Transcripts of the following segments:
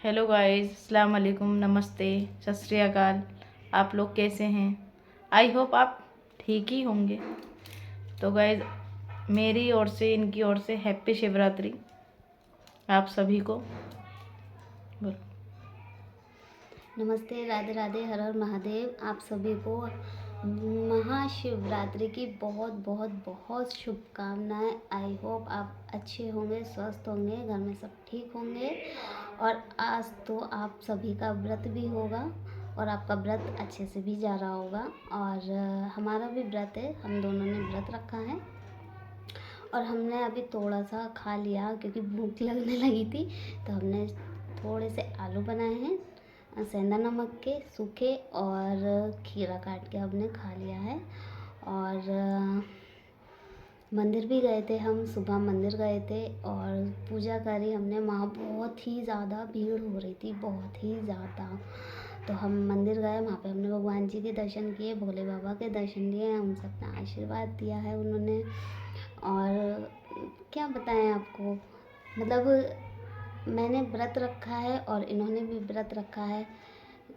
Hello guys, अस्सलाम वालेकुम, नमस्ते, सत श्री अकाल। आप लोग कैसे हैं? आई होप आप ठीक ही होंगे। तो गाइस, मेरी ओर से इनकी ओर से हैप्पी शिवरात्रि आप सभी को। बोलो। नमस्ते, राधे राधे, हर हर महादेव। आप सभी को महाशिवरात्रि की बहुत बहुत बहुत शुभकामनाएं। आई होप आप अच्छे होंगे, स्वस्थ होंगे, घर में सब ठीक होंगे। और आज तो आप सभी का व्रत भी होगा और आपका व्रत अच्छे से भी जा रहा होगा। और हमारा भी व्रत है, हम दोनों ने व्रत रखा है। और हमने अभी थोड़ा सा खा लिया क्योंकि भूख लगने लगी थी, तो हमने थोड़े से आलू बनाए हैं सेंधा नमक के सूखे, और खीरा काट के हमने खा लिया है। और मंदिर भी गए थे, हम सुबह मंदिर गए थे और पूजा करी हमने। वहाँ बहुत ही ज़्यादा भीड़ हो रही थी, बहुत ही ज़्यादा। तो हम मंदिर गए, वहाँ पे हमने भगवान जी के दर्शन किए, भोले बाबा के दर्शन लिए, हम सबने आशीर्वाद दिया है उन्होंने। और क्या बताएं आपको, मतलब मैंने व्रत रखा है और इन्होंने भी व्रत रखा है,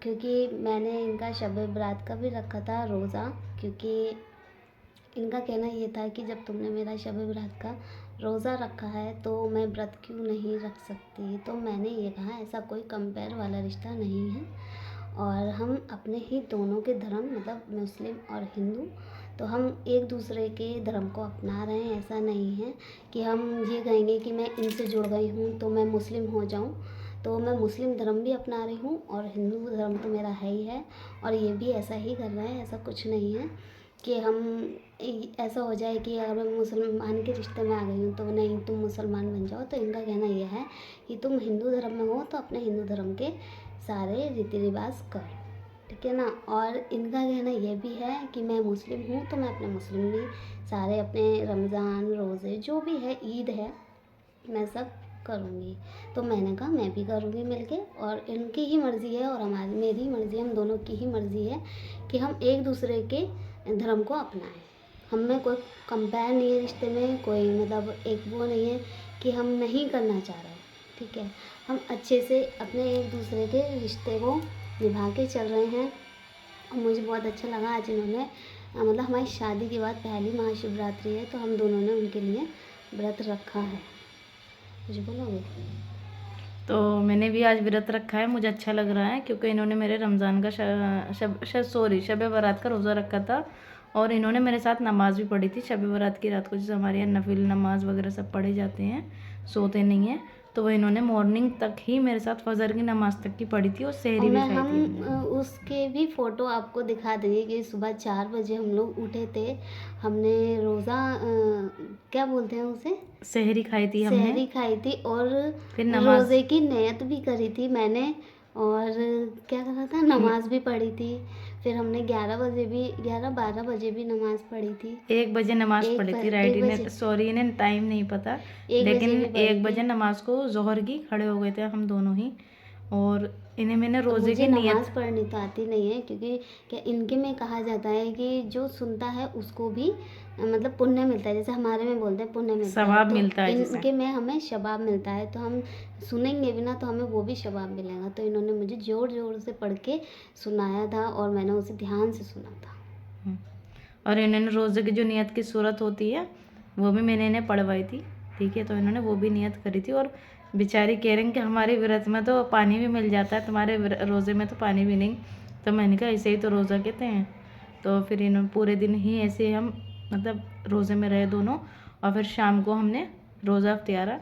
क्योंकि मैंने इनका शब बरात का भी रखा था रोज़ा। क्योंकि इनका कहना ये था कि जब तुमने मेरा शब बरात का रोज़ा रखा है तो मैं व्रत क्यों नहीं रख सकती। तो मैंने ये कहा ऐसा कोई कंपेयर वाला रिश्ता नहीं है, और हम अपने ही दोनों के धर्म, मतलब मुस्लिम और हिंदू, तो हम एक दूसरे के धर्म को अपना रहे हैं। ऐसा नहीं है कि हम ये कहेंगे कि मैं इनसे जुड़ गई हूँ तो मैं मुस्लिम हो जाऊँ। तो मैं मुस्लिम धर्म भी अपना रही हूँ और हिंदू धर्म तो मेरा है ही है, और ये भी ऐसा ही कर रहे हैं। ऐसा कुछ नहीं है कि हम ऐसा हो जाए कि अगर मैं मुसलमान के रिश्ते में आ गई हूँ तो नहीं तुम मुसलमान बन जाओ। तो इनका कहना यह है कि तुम हिंदू धर्म में हो तो अपने हिंदू धर्म के सारे रीति रिवाज कर, ठीक है ना। और इनका कहना यह भी है कि मैं मुस्लिम हूँ तो मैं अपने मुस्लिम भी सारे अपने रमज़ान रोज़े जो भी है, ईद है, मैं सब करूँगी। तो मैंने कहा मैं भी करूँगी मिलके, और इनकी ही मर्ज़ी है और हमारी मेरी मर्ज़ी है, हम दोनों की ही मर्ज़ी है कि हम एक दूसरे के धर्म को अपनाएं। हम में कोई कंपेयर नहीं है रिश्ते में, कोई मतलब एक वो नहीं है कि हम नहीं करना चाह रहे, ठीक है। हम अच्छे से अपने एक दूसरे के रिश्ते को निभा के चल रहे हैं। और मुझे बहुत अच्छा लगा आज इन्होंने, मतलब हमारी शादी के बाद पहली महाशिवरात्रि है तो हम दोनों ने उनके लिए व्रत रखा है। कुछ बोलोगे? तो मैंने भी आज व्रत रखा है, मुझे अच्छा लग रहा है क्योंकि इन्होंने मेरे रमज़ान का शब बारात का रोज़ा रखा था और इन्होंने मेरे साथ नमाज भी पढ़ी थी शब बारात की रात को। जैसे हमारे यहाँ नफिल नमाज वगैरह सब पढ़े जाते हैं, सोते नहीं हैं, तो वो इन्होंने मॉर्निंग तक ही मेरे साथ फजर की नमाज तक की पढ़ी थी और सहरी भी खाई थी हमने। उसके भी फ़ोटो आपको दिखा देंगे कि सुबह 4 बजे हम लोग उठे थे। हमने रोज़ा क्या बोलते हैं उसे, सहरी खाई थी हमने, सहरी खाई थी, और फिर नमाज। रोज़े की नियत भी करी थी मैंने, और क्या करा था, नमाज भी पढ़ी थी। फिर हमने 11-12 बजे भी नमाज पढ़ी थी। 1 बजे नमाज पढ़ी थी, राइट। 1 बजे, इन्हें सॉरी, इन्हें टाइम नहीं पता, 1 बजे लेकिन भी पढ़ी 1 बजे थी। नमाज को जोहर की खड़े हो गए थे हम दोनों ही। और इन्हें मैंने तो रोज़े मुझे की नमाज़ नियत। पढ़नी तो आती नहीं है, क्योंकि क्या इनके में कहा जाता है कि जो सुनता है उसको भी मतलब पुण्य मिलता है। जैसे हमारे में बोलते हैं पुण्य मिलता है, सवाब तो मिलता है जैसे। इनके में हमें शबाब मिलता है। तो हम सुनेंगे भी ना तो हमें वो भी शबाब मिलेगा। तो इन्होंने मुझे ज़ोर ज़ोर से पढ़ के सुनाया था और मैंने उसे ध्यान से सुना था। और इन्होंने रोज़े की जो नियत की सूरत होती है वो भी मैंने इन्हें पढ़वाई थी, ठीक है। तो इन्होंने वो भी नियत करी थी और बेचारी कह रही कि हमारे व्रत में तो पानी भी मिल जाता है, तुम्हारे रोज़े में तो पानी भी नहीं। तो मैंने कहा ऐसे ही तो रोज़ा कहते हैं। तो फिर इन्होंने पूरे दिन ही ऐसे हम मतलब रोज़े में रहे दोनों, और फिर शाम को हमने रोज़ा अफ्तियारा।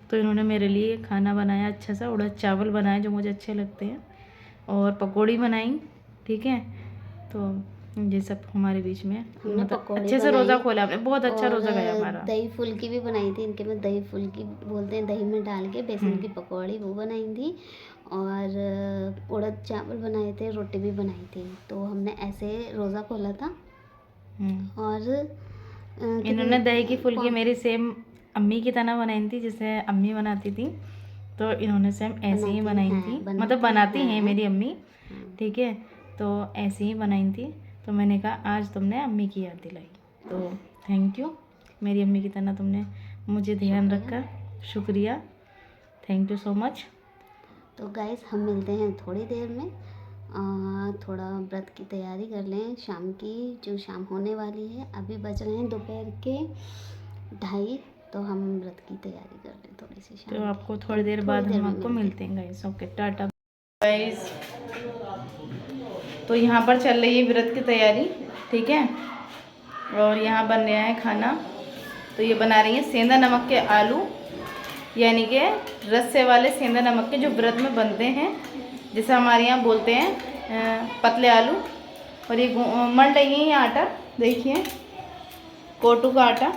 तो इन्होंने मेरे लिए खाना बनाया अच्छा सा, उड़द चावल बनाए जो मुझे अच्छे लगते हैं, और पकौड़ी बनाई, ठीक है। तो ये सब हमारे बीच में हमने मतलब पकौड़े अच्छे से रोज़ा बनाई खोला हमने, बहुत अच्छा और रोज़ा गया हमारा। दही फुल्की भी बनाई थी। इनके में दही फुल्की बोलते हैं, दही में डाल के बेसन की पकौड़ी, वो बनाई थी। और उड़द चावल बनाए थे, रोटी भी बनाई थी। तो हमने ऐसे रोज़ा खोला था। और इन्होंने दही की फुल्की कौन मेरी सेम अम्मी की तरह बनाई थी, जैसे अम्मी बनाती थी। तो इन्होंने सेम ऐसे ही बनाई थी, मतलब बनाती हैं मेरी अम्मी, ठीक है। तो ऐसे ही बनाई थी। तो मैंने कहा आज तुमने अम्मी की याद दिलाई, तो थैंक यू। मेरी अम्मी की तरह तुमने मुझे ध्यान रखा, शुक्रिया, थैंक यू सो मच। तो गाइस हम मिलते हैं थोड़ी देर में। थोड़ा व्रत की तैयारी कर लें शाम की, जो शाम होने वाली है। अभी बज रहे हैं दोपहर के 2:30, तो हम व्रत की तैयारी कर लें थोड़ी सी शाम तो की। आपको थोड़ी देर बाद हम आपको मिलते हैं गाइस। Okay, Tata guys. तो यहाँ पर चल रही है व्रत की तैयारी, ठीक है। और यहाँ बन रहा है खाना। तो ये बना रही है सेंधा नमक के आलू, यानी कि रस्से वाले सेंधा नमक के जो व्रत में बनते हैं, जिसे हमारे यहाँ बोलते हैं पतले आलू। और ये मल रही है ये आटा, देखिए कोटू का आटा।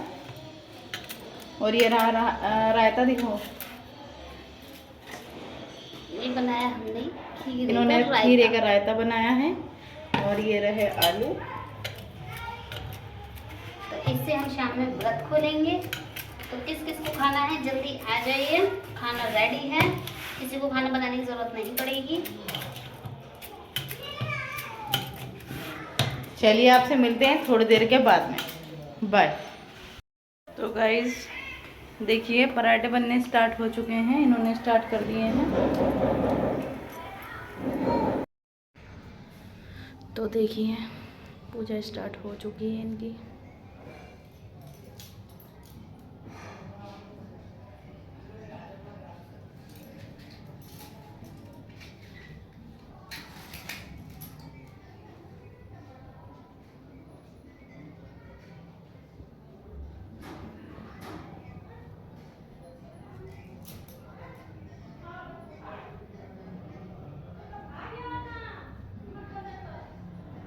और ये रायता दिखाओ। ये बनाया हमने खीरे इन्होंने का खीरे रायता। का रायता बनाया है। और ये रहे आलू। तो इससे हम शाम में व्रत खोलेंगे। तो किस किस को खाना है जल्दी आ जाइए, खाना रेडी है, किसी को खाना बनाने की ज़रूरत नहीं पड़ेगी। चलिए आपसे मिलते हैं थोड़ी देर के बाद में। बाय। तो गाइस देखिए पराठे बनने स्टार्ट हो चुके हैं, इन्होंने स्टार्ट कर दिए हैं। तो देखिए पूजा स्टार्ट हो चुकी है इनकी।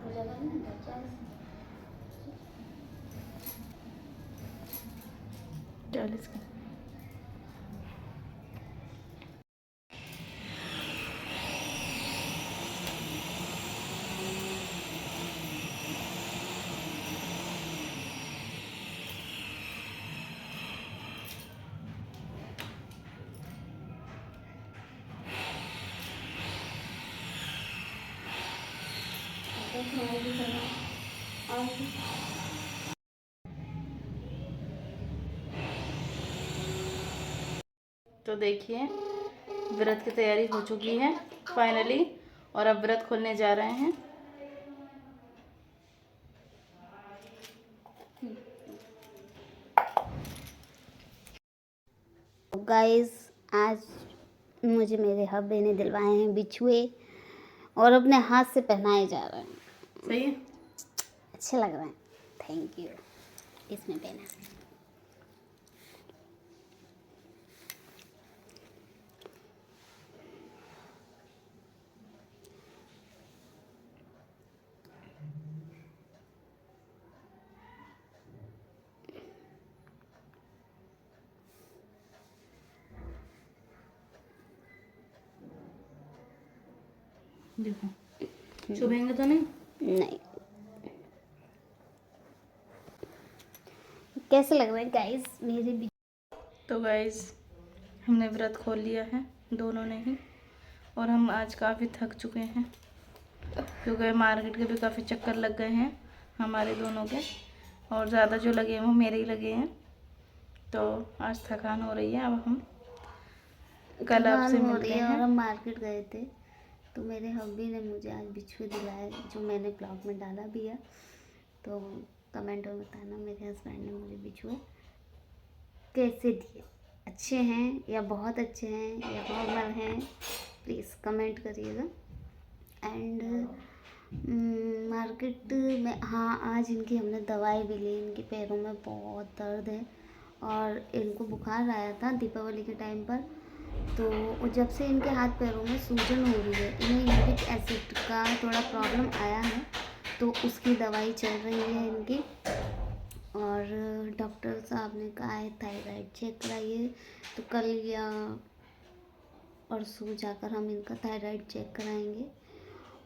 पूजा करना है 40 का। तो देखिए व्रत की तैयारी हो चुकी है फाइनली, और अब व्रत खोलने जा रहे हैं। तो गाइस आज मुझे मेरे हब्बे ने दिलवाए हैं बिछुए, और अपने हाथ से पहनाए जा रहे हैं। सही है। अच्छे लग रहे हैं, थैंक यू। इसमें पहना देखो चुभेंगे तो नहीं। नहीं। कैसे लग रहा है गाइस मेरे तो गाइस हमने व्रत खोल लिया है दोनों ने ही, और हम आज काफ़ी थक चुके हैं क्योंकि मार्केट के भी काफ़ी चक्कर लग गए हैं हमारे दोनों के, और ज़्यादा जो लगे हैं वो मेरे ही लगे हैं। तो आज थकान हो रही है। अब हम कल आपसे मिलते हैं। और हम मार्केट गए थे, तो मेरे हब्बी ने मुझे आज बिछुए दिलाए, जो मैंने ब्लॉग में डाला भी है। तो कमेंट में बताना मेरे हस्बैंड ने मुझे बिछुए कैसे दिए, अच्छे हैं या बहुत अच्छे हैं या नॉर्मल हैं, प्लीज़ कमेंट करिएगा। एंड मार्केट में, हाँ, आज इनकी हमने दवाई भी ली। इनके पैरों में बहुत दर्द है और इनको बुखार आया था दीपावली के टाइम पर। तो जब से इनके हाथ पैरों में सूजन हो रही है, इन्हें यूरिक एसिड का थोड़ा प्रॉब्लम आया है, तो उसकी दवाई चल रही है इनकी। और डॉक्टर साहब ने कहा है थायराइड चेक कराइए। तो कल या परसों जाकर हम इनका थायराइड चेक कराएंगे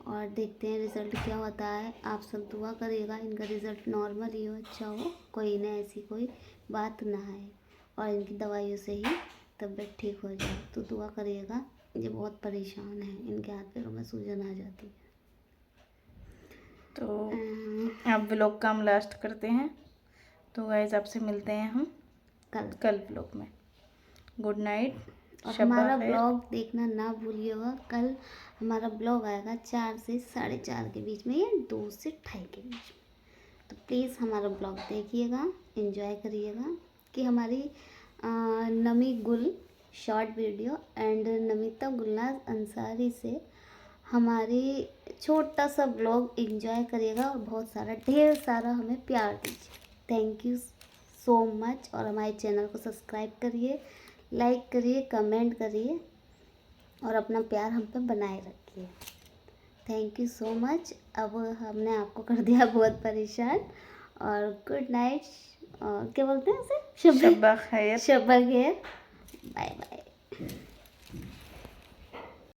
और देखते हैं रिज़ल्ट क्या होता है। आप सब दुआ करिएगा इनका रिज़ल्ट नॉर्मल ही हो, अच्छा हो, कोई इन्हें ऐसी कोई बात ना आए और इनकी दवाइयों से ही तबीयत ठीक हो जाए। तो दुआ करिएगा, ये बहुत परेशान है, इनके हाथ पैरों में सूजन आ जाती है। तो अब व्लॉग का हम लास्ट करते हैं। तो गाइस आपसे मिलते हैं हम कल व्लॉग में। Good night. और शब्बा हमारा खैर। ब्लॉग देखना ना भूलिएगा। कल हमारा ब्लॉग आएगा 4 से 4:30 के बीच में या 2 से 2:30 के बीच में। तो प्लीज़ हमारा ब्लॉग देखिएगा, एंजॉय करिएगा कि हमारी नमी गुल short video and Namita Gulnaz Ansari से हमारी छोटा सा ब्लॉग एंजॉय करिएगा और बहुत सारा ढेर सारा हमें प्यार दीजिए। Thank you so much. और हमारे चैनल को सब्सक्राइब करिए, लाइक करिए, कमेंट करिए और अपना प्यार हम पे बनाए रखिए। Thank you so much. अब हमने आपको कर दिया बहुत परेशान और गुड नाइट। क्या बोलते हैं उसे? शब्बा खैर। शब्बा खैर। Bye bye.